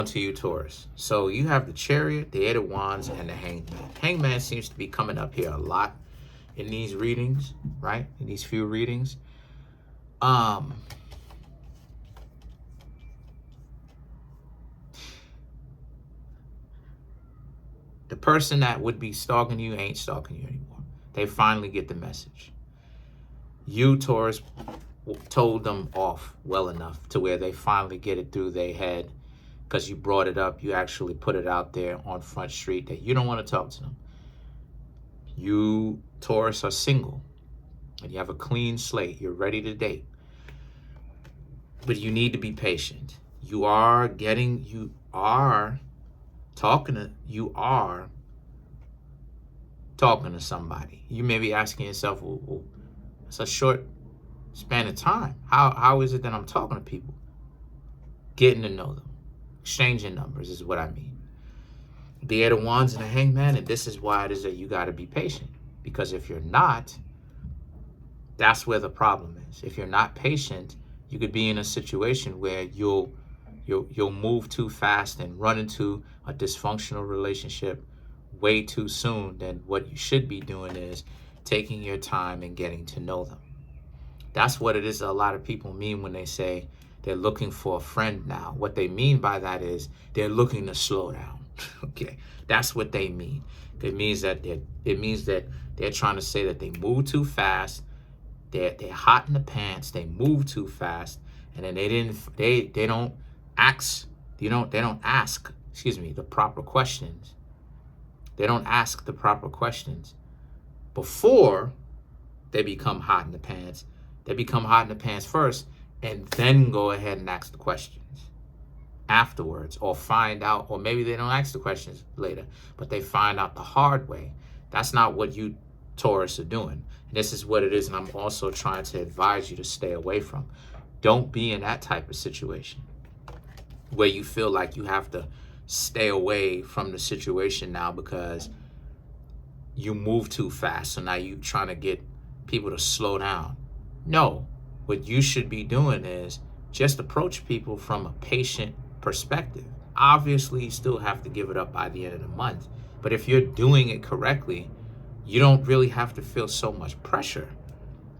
To you, Taurus. So you have the Chariot, the Eight of Wands, and the Hangman. Hangman seems to be coming up here a lot in these readings, right? In these few readings. The person that would be stalking you ain't stalking you anymore. They finally get the message. You, Taurus, told them off well enough to where they finally get it through their head because you brought it up. You actually put it out there on Front Street that you don't want to talk to them. You, Taurus, are single and you have a clean slate. You're ready to date. But you need to be patient. You are talking to somebody. You may be asking yourself, well, it's a short span of time. How is it that I'm talking to people? Getting to know them. Exchanging numbers is what I mean. The Eight of Wands and the Hangman, and this is why it is that you got to be patient. Because if you're not, that's where the problem is. If you're not patient, you could be in a situation where you'll move too fast and run into a dysfunctional relationship way too soon. Than what you should be doing is taking your time and getting to know them. That's what it is a lot of people mean when they say they're looking for a friend now. What they mean by that is they're looking to slow down. Okay, that's what they mean. It means that they're trying to say that they move too fast. They're hot in the pants. They move too fast, and then they don't ask. They don't ask. The proper questions. They don't ask the proper questions before they become hot in the pants. They become hot in the pants first, and then go ahead and ask the questions afterwards, or find out, or maybe they don't ask the questions later, but they find out the hard way. That's not what you, Taurus, are doing. And this is what it is, and I'm also trying to advise you to stay away from. Don't be in that type of situation where you feel like you have to stay away from the situation now because you move too fast. So now you're trying to get people to slow down. No, what you should be doing is just approach people from a patient perspective. Obviously, you still have to give it up by the end of the month. But if you're doing it correctly, you don't really have to feel so much pressure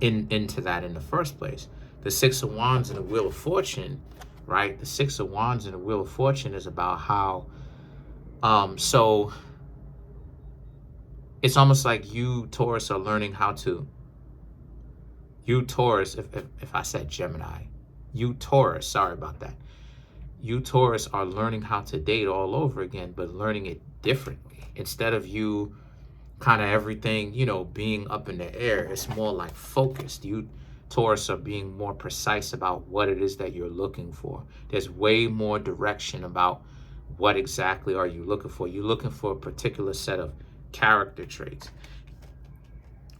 into that in the first place. The Six of Wands and the Wheel of Fortune, right? The Six of Wands and the Wheel of Fortune is about how, so it's almost like you, Taurus, are learning how to, you, Taurus, if I said Gemini, you, Taurus, sorry about that. You, Taurus, are learning how to date all over again, but learning it differently. Instead of you kind of everything, being up in the air, it's more like focused. You, Taurus, are being more precise about what it is that you're looking for. There's way more direction about what exactly are you looking for. You're looking for a particular set of character traits.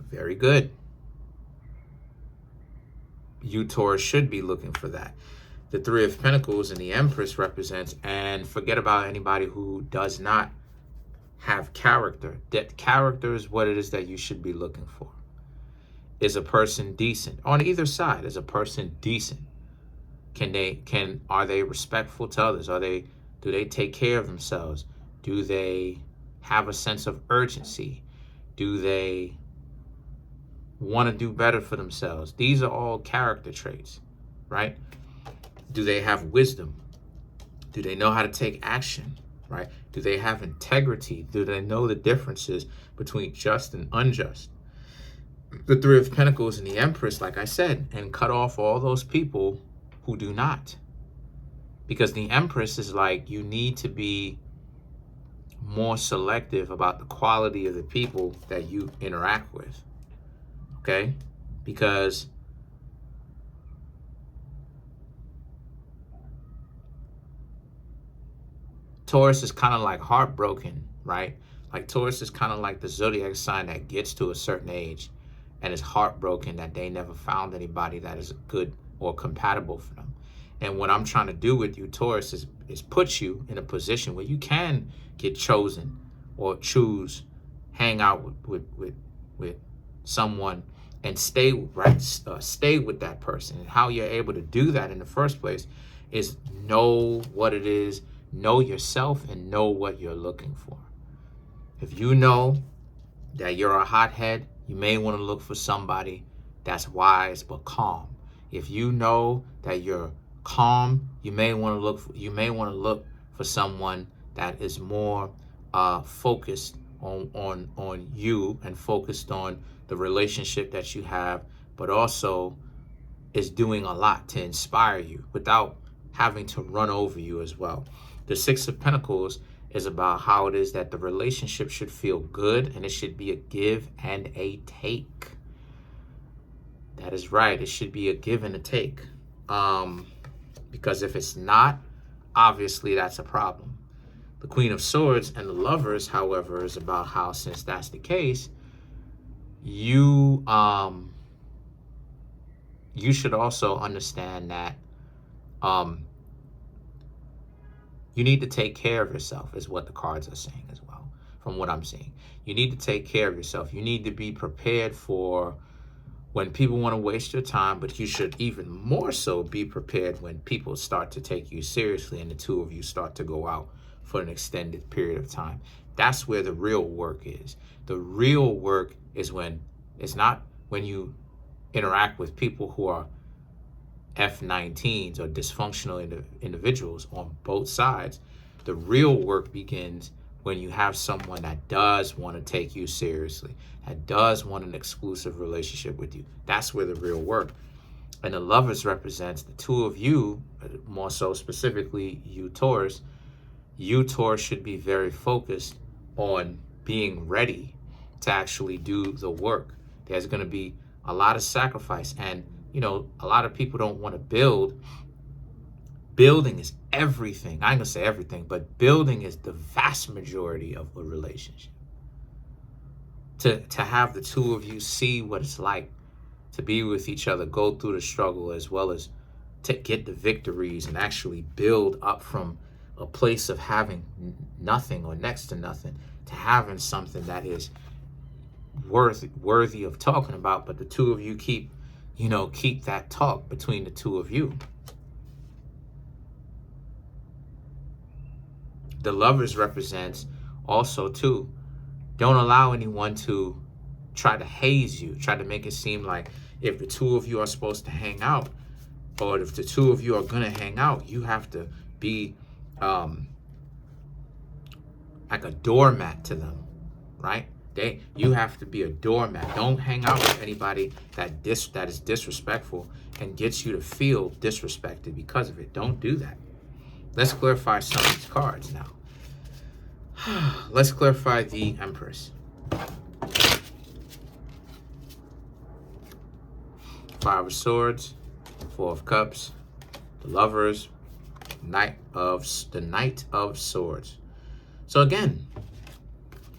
Very good. You, Taurus, should be looking for that. The Three of Pentacles and the Empress represents, and forget about anybody who does not have character. That character is what it is that you should be looking for. Is a person decent? On either side, is a person decent? Are they respectful to others? Do they take care of themselves? Do they have a sense of urgency? Do they want to do better for themselves? These are all character traits, right? Do they have wisdom? Do they know how to take action, right? Do they have integrity? Do they know the differences between just and unjust? The Three of Pentacles and the Empress, like I said, and cut off all those people who do not. Because the Empress is like, you need to be more selective about the quality of the people that you interact with. Okay? Because Taurus is kind of like heartbroken, right? Like Taurus is kind of like the zodiac sign that gets to a certain age and is heartbroken that they never found anybody that is good or compatible for them. And what I'm trying to do with you, Taurus, is put you in a position where you can get chosen or choose, hang out with someone and stay with that person. And how you're able to do that in the first place is know what it is Know yourself and know what you're looking for. If you know that you're a hothead, you may want to look for somebody that's wise but calm. If you know that you're calm, you may want to look for someone that is more focused on you and focused on the relationship that you have, but also is doing a lot to inspire you without having to run over you as well. The Six of Pentacles is about how it is that the relationship should feel good, and it should be a give and a take. That is right. It should be a give and a take. Because if it's not, obviously that's a problem. The Queen of Swords and the Lovers, however, is about how, since that's the case, you should also understand that you need to take care of yourself, is what the cards are saying as well, from what I'm seeing. You need to take care of yourself. You need to be prepared for when people want to waste your time, but you should even more so be prepared when people start to take you seriously and the two of you start to go out for an extended period of time. That's where the real work is. The real work is it's not when you interact with people who are F-19s or dysfunctional individuals on both sides. The real work begins when you have someone that does want to take you seriously, that does want an exclusive relationship with you. That's where the real work. And the Lovers represents the two of you, more so specifically you Taurus. You Taurus should be very focused on being ready to actually do the work. There's going to be a lot of sacrifice, and a lot of people don't want to build. Building is everything. I ain't gonna say everything, but building is the vast majority of a relationship. To have the two of you see what it's like to be with each other, go through the struggle, as well as to get the victories and actually build up from a place of having nothing or next to nothing to having something that is worthy of talking about. But the two of you keep that talk between the two of you. The Lovers represents also too, don't allow anyone to try to haze you, try to make it seem like if the two of you are supposed to hang out, or if the two of you are gonna hang out, you have to be like a doormat to them, right? You have to be a doormat. Don't hang out with anybody that is disrespectful and gets you to feel disrespected because of it. Don't do that. Let's clarify some of these cards now. Let's clarify the Empress. Five of Swords, Four of Cups, the Lovers, the Knight of Swords. So again,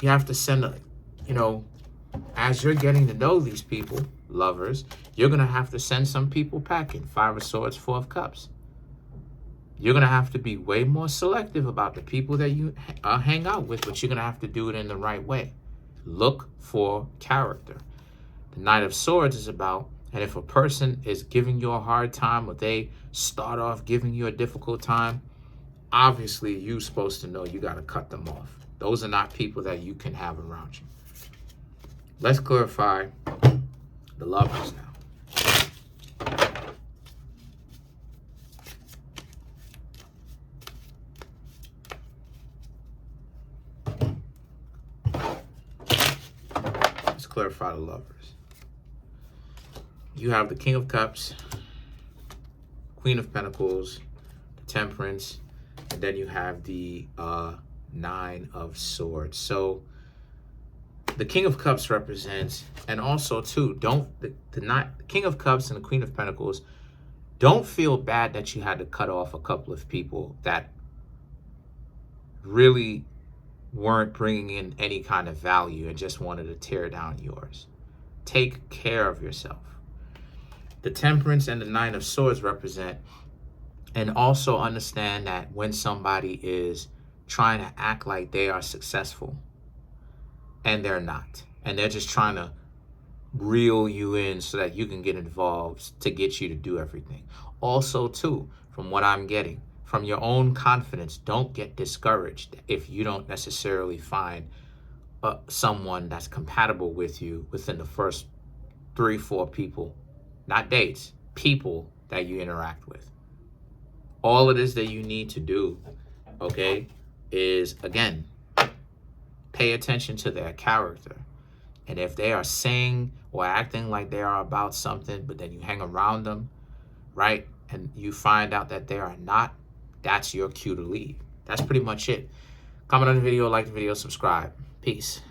you have to send as you're getting to know these people, Lovers, you're going to have to send some people packing. Five of Swords, Four of Cups. You're going to have to be way more selective about the people that you hang out with, but you're going to have to do it in the right way. Look for character. The Knight of Swords is about, and if a person is giving you a hard time or they start off giving you a difficult time, obviously you're supposed to know you got to cut them off. Those are not people that you can have around you. Let's clarify the Lovers now. Let's clarify the Lovers. You have the King of Cups, Queen of Pentacles, the Temperance, and then you have the Nine of Swords. So the King of Cups represents, and also too, the King of Cups and the Queen of Pentacles, don't feel bad that you had to cut off a couple of people that really weren't bringing in any kind of value and just wanted to tear down yours. Take care of yourself. The Temperance and the Nine of Swords represent, and also understand that when somebody is trying to act like they are successful and they're not, and they're just trying to reel you in so that you can get involved to get you to do everything. Also too, from what I'm getting from your own confidence, don't get discouraged if you don't necessarily find someone that's compatible with you within the first 3-4 people, not dates, people that you interact with. All it is that you need to do, okay, is, again, pay attention to their character. And if they are saying or acting like they are about something, but then you hang around them, right, and you find out that they are not, that's your cue to leave. That's pretty much it. Comment on the video, like the video, subscribe. Peace.